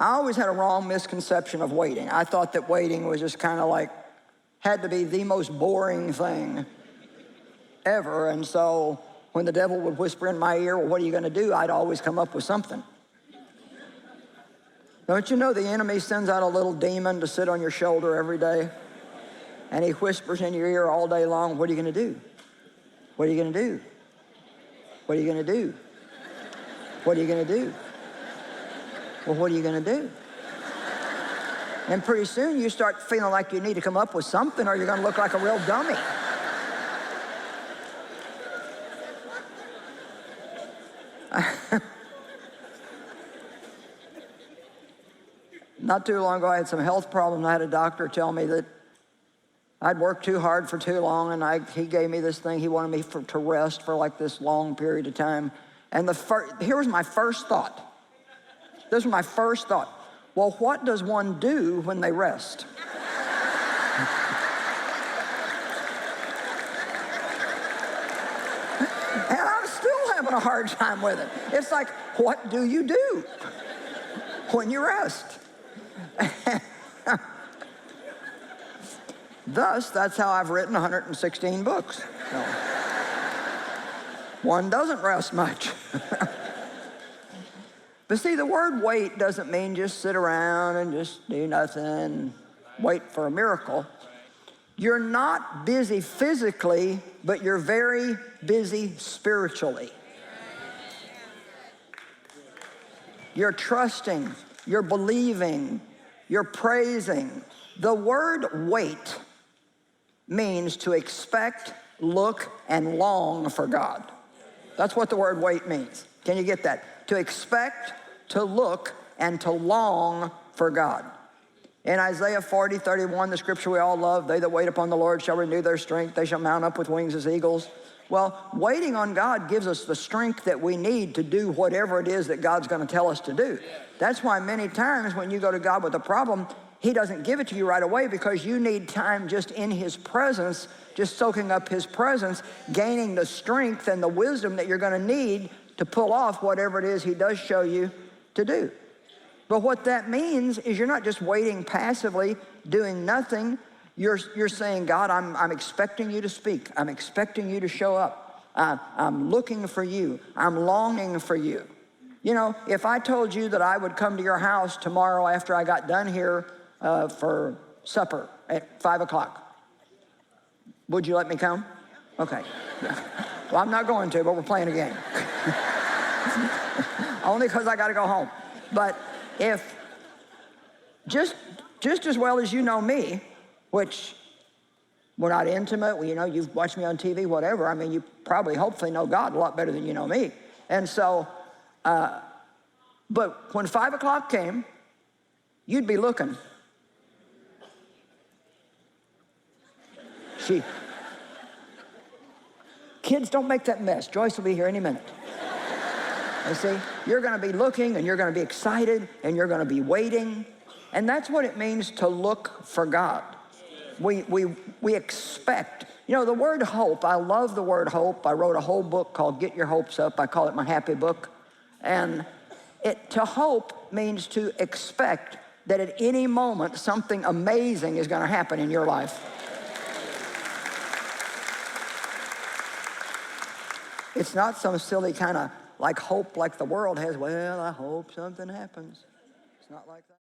I always had a wrong misconception of waiting. I thought that waiting was just kind of like, had to be the most boring thing ever. And so when the devil would whisper in my ear, well, what are you going to do? I'd always come up with something. Don't you know the enemy sends out a little demon to sit on your shoulder every day? And he whispers in your ear all day long, what are you going to do? What are you going to do? What are you going to do? What are you going to do? Well, what are you going to do? And pretty soon you start feeling like you need to come up with something or you're going to look like a real dummy. Not too long ago, I had some health problems. I had a doctor tell me that I'd worked too hard for too long, and he gave me this thing. He wanted me to rest for like this long period of time. And here was my first thought. This was my first thought. Well, what does one do when they rest? And I'm still having a hard time with it. It's like, what do you do when you rest? Thus, that's how I've written 116 books. So, one doesn't rest much. But see, the word wait doesn't mean just sit around and just do nothing, wait for a miracle. You're not busy physically, but you're very busy spiritually. You're trusting, you're believing, you're praising. The word wait means to expect, look, and long for God. That's what the word wait means. Can you get that? To expect, to look, and to long for God. In Isaiah 40:31, the scripture we all love, they that wait upon the Lord shall renew their strength. They shall mount up with wings as eagles. Well, waiting on God gives us the strength that we need to do whatever it is that God's going to tell us to do. That's why many times when you go to God with a problem, He doesn't give it to you right away because you need time just in His presence, just soaking up His presence, gaining the strength and the wisdom that you're going to need to pull off whatever it is He does show you to do. But what that means is you're not just waiting passively, doing nothing. You're saying, God, I'm expecting you to speak. I'm expecting you to show up. I'm looking for you. I'm longing for you. You know, if I told you that I would come to your house tomorrow after I got done here for supper at 5 o'clock, would you let me come? Okay. Well, I'm not going to, but we're playing a game. Only because I got to go home. But if just as well as you know me, which we're not intimate, well, you know, you've watched me on TV, whatever. I mean, you probably, hopefully know God a lot better than you know me. And so, but when 5 o'clock came, you'd be looking. Kids, don't make that mess. Joyce will be here any minute. You see, you're going to be looking and you're going to be excited and you're going to be waiting. And that's what it means to look for God. We expect. You know, the word hope, I love the word hope. I wrote a whole book called Get Your Hopes Up. I call it my happy book. And to hope means to expect that at any moment something amazing is going to happen in your life. It's not some silly kind of like hope like the world has. Well, I hope something happens. It's not like that.